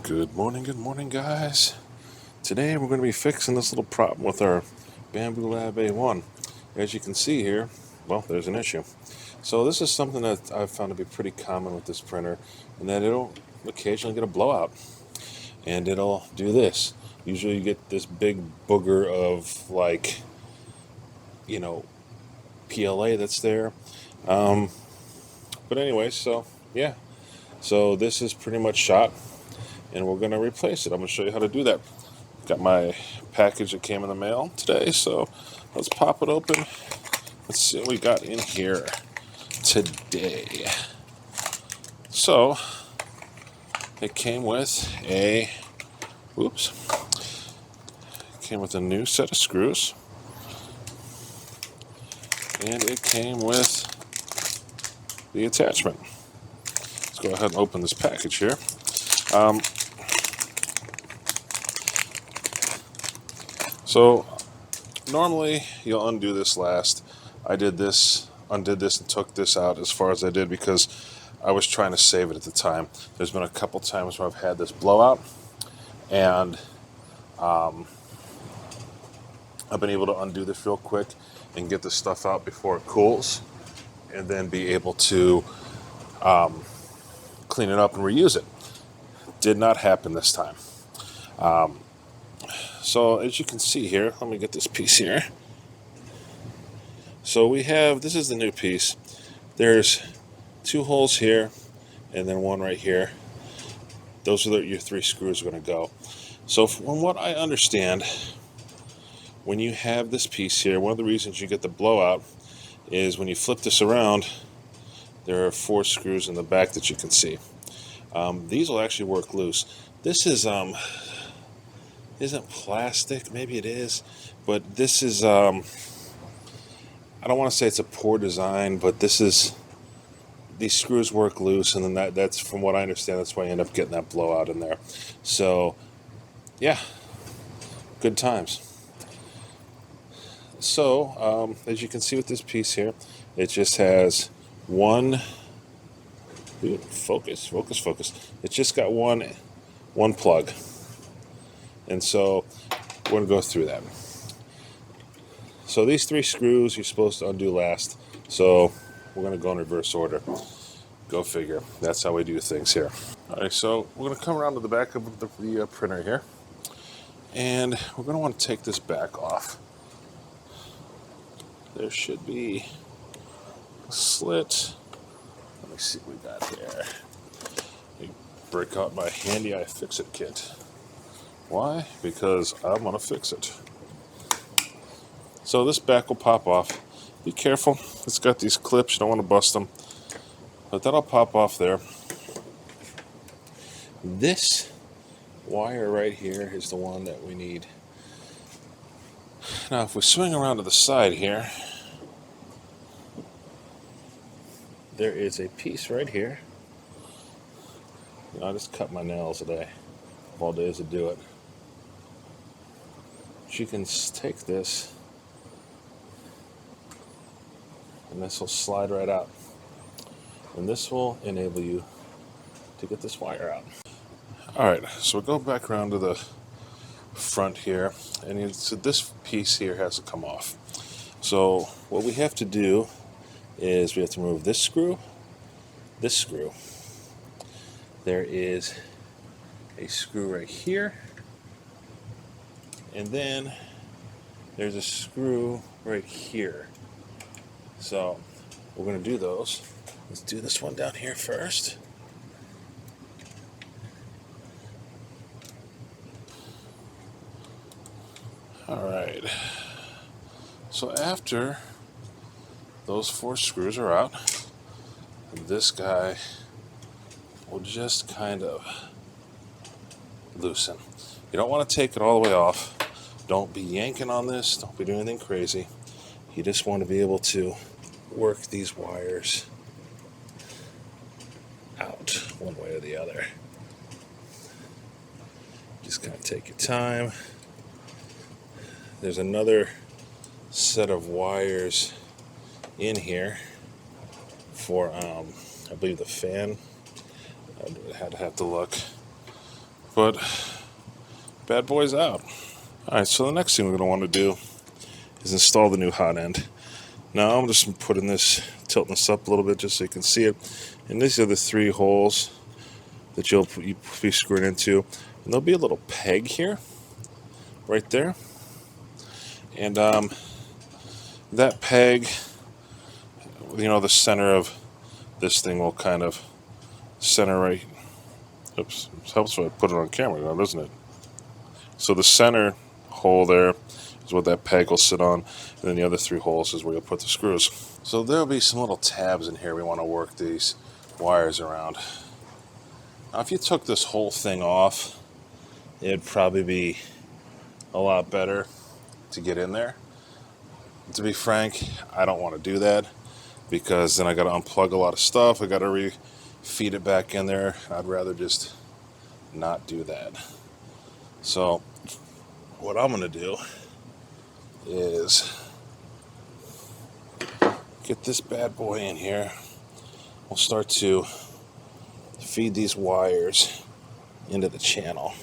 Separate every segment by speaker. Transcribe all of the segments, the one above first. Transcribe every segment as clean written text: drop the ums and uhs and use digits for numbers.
Speaker 1: Good morning, guys. Today we're going to be fixing this little problem with our Bambu Lab A1. As you can see here, well, there's an issue. So this is something that I've found to be pretty common with this printer, and that it'll occasionally get a blowout, and it'll do this. Usually you get this big booger of, like, PLA that's there. But anyway, so yeah. So this is pretty much shot, and we're going to replace it. I'm going to show you how to do that. Got my package that came in the mail today, so let's pop it open. Let's see what we got in here today. So it came with a new set of screws, and it came with the attachment. Let's go ahead and open this package here. So normally you'll undo this last. I undid this and took this out as far as I did because I was trying to save it at the time. There's been a couple times where I've had this blowout, and I've been able to undo this real quick and get this stuff out before it cools, and then be able to clean it up and reuse it. Did not happen this time. So as you can see here, let me get this piece here. So we have, this is the new piece. There's 2 holes here and then 1 right here. Those are your 3 screws are going to go. So from what I understand, when you have this piece here, one of the reasons you get the blowout is when you flip this around, there are 4 screws in the back that you can see. These will actually work loose. This is isn't plastic, maybe it is, but this is I don't want to say it's a poor design, but these screws work loose, and then that's from what I understand, that's why you end up getting that blowout in there. So yeah, good times. So as you can see with this piece here, it just has one focus. It's just got one plug. And so we're going to go through that. So these 3 screws you're supposed to undo last. So we're going to go in reverse order. Go figure. That's how we do things here. All right, so we're going to come around to the back of the printer here. And we're going to want to take this back off. There should be a slit. Let me see what we got here. Let me break out my handy iFixit kit. Why? Because I'm going to fix it. So this back will pop off. Be careful. It's got these clips. You don't want to bust them. But that'll pop off there. This wire right here is the one that we need. Now, if we swing around to the side here, there is a piece right here. I just cut my nails today. All days to do it. You can take this, and this will slide right out, and this will enable you to get this wire out. Alright, so we'll go back around to the front here, and so this piece here has to come off. So what we have to do is we have to remove this screw, there is a screw right here, and then there's a screw right here. So we're going to do those. Let's do this one down here first. Alright. So after those 4 screws are out, this guy will just kind of loosen. You don't want to take it all the way off. Don't be yanking on this. Don't be doing anything crazy. You just want to be able to work these wires out one way or the other. Just kind of take your time. There's another set of wires in here for I believe the fan. I'd have to look. put bad boys out. Alright, so the next thing we're going to want to do is install the new hot end. Now I'm just putting this, tilting this up a little bit just so you can see it. And these are the 3 holes that you'll be screwing into. And there'll be a little peg here, right there. And that peg, the center of this thing will kind of center right. Oops, it helps if I put it on camera now, doesn't it? So the center hole there is what that peg will sit on, and then the other 3 holes is where you'll put the screws. So there'll be some little tabs in here we want to work these wires around. Now if you took this whole thing off, it'd probably be a lot better to get in there. To be frank, I don't want to do that because then I got to unplug a lot of stuff. I got to re-feed it back in there. I'd rather just not do that. So what I'm going to do is get this bad boy in here. We'll start to feed these wires into the channel.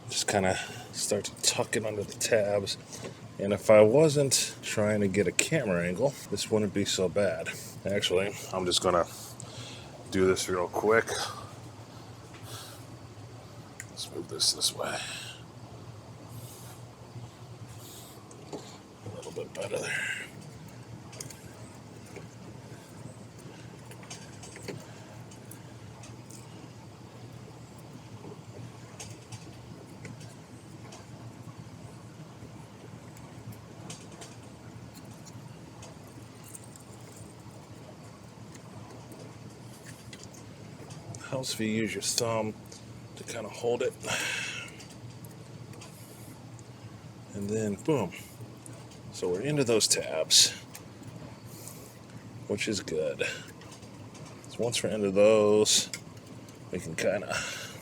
Speaker 1: Just kind of start to tuck it under the tabs. And if I wasn't trying to get a camera angle, this wouldn't be so bad. Actually, I'm just gonna do this real quick. Let's move this way. A little bit better there. Helps if you use your thumb to kind of hold it, and then boom. So we're into those tabs, which is good. So once we're into those, we can kind of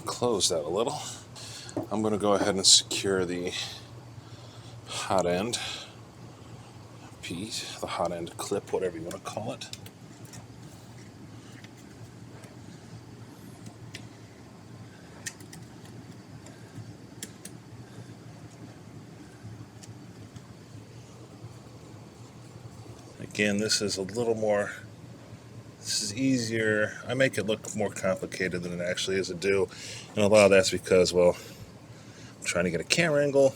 Speaker 1: close that a little. I'm going to go ahead and secure the hot end piece, the hot end clip, whatever you want to call it. Again, this is a little more, this is easier. I make it look more complicated than it actually is to do. And a lot of that's because, well, I'm trying to get a camera angle.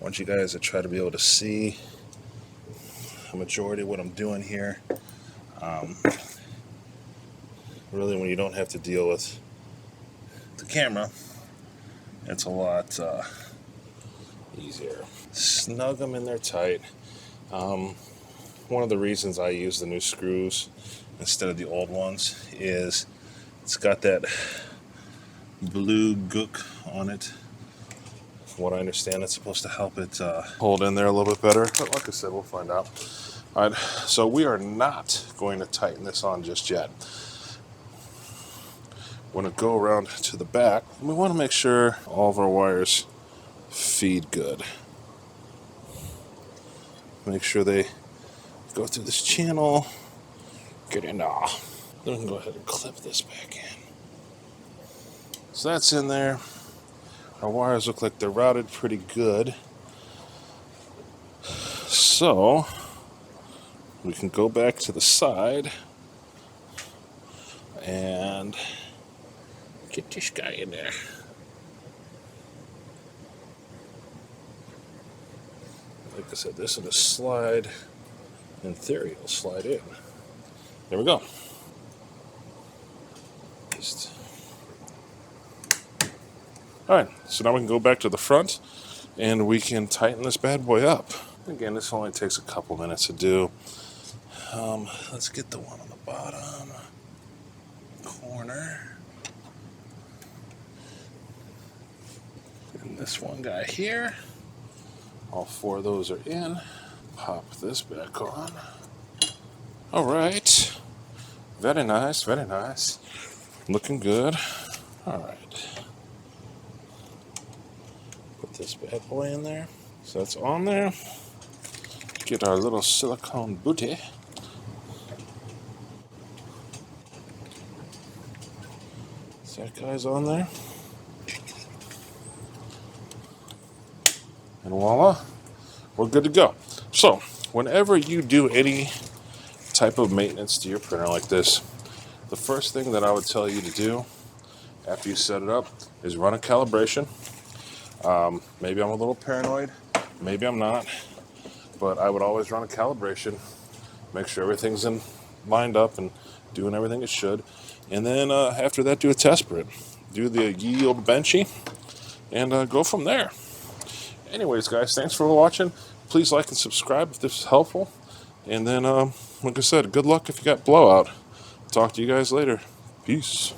Speaker 1: I want you guys to try to be able to see a majority of what I'm doing here. Really, when you don't have to deal with the camera, it's a lot easier. Snug them in there tight. One of the reasons I use the new screws instead of the old ones is it's got that blue gook on it. From what I understand, it's supposed to help it hold in there a little bit better. But like I said, we'll find out. All right, so we are not going to tighten this on just yet. We're going to go around to the back. And we want to make sure all of our wires feed good. Make sure they go through this channel, get in. Then we can go ahead and clip this back in. So that's in there. Our wires look like they're routed pretty good. So we can go back to the side and get this guy in there. Like I said, this is a slide. In theory, it'll slide in. There we go. Alright, so now we can go back to the front and we can tighten this bad boy up. Again, this only takes a couple minutes to do. Let's get the one on the bottom corner. And this one guy here. All 4 of those are in. Pop this back on. All right. Very nice, very nice. Looking good. All right. Put this bad boy in there. So that's on there. Get our little silicone booty. That guy's on there. And voila, we're good to go. So, whenever you do any type of maintenance to your printer like this, the first thing that I would tell you to do after you set it up is run a calibration. Maybe I'm a little paranoid, maybe I'm not, but I would always run a calibration, make sure everything's lined up and doing everything it should. And then after that, do a test print. Do the yield benchy and go from there. Anyways, guys, thanks for watching. Please like and subscribe if this is helpful. And then, like I said, good luck if you got blowout. Talk to you guys later. Peace.